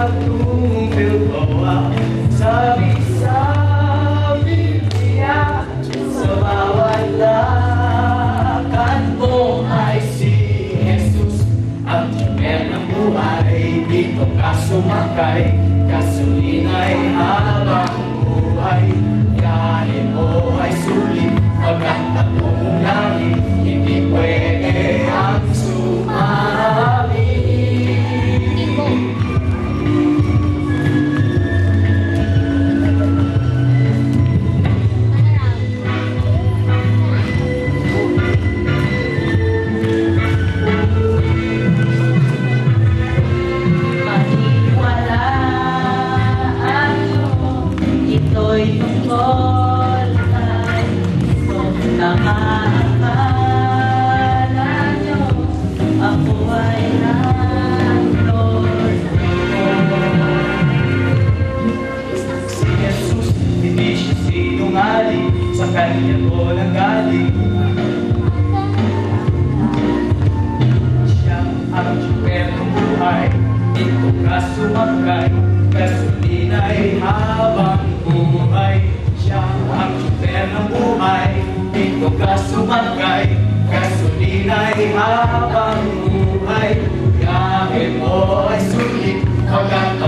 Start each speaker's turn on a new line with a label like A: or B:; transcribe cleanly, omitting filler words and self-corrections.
A: patungong Bilboa. Sabi-sabi niya sa bawat lakad mo ay si Jesus, ang timer ng buhay. Dito ka sumakay, gasolina'y habang buhay. Biyahe mo ay sulit, pagkat mong langit, hindi pwede ang sumami. Ito'y tungkol kay isang nakakala nyo, ako ay nandun. Si Jesus, hindi siya sinungaling, sa kanya ko nanggaling. Siya ang tsuper ng buhay, dito ka sumakay, gasolina'y habang buhay. Siya ang tsuper ng buhay, dito ka sumakay, gasolina'y habang buhay. Biyahe mo ay sulit, pagkat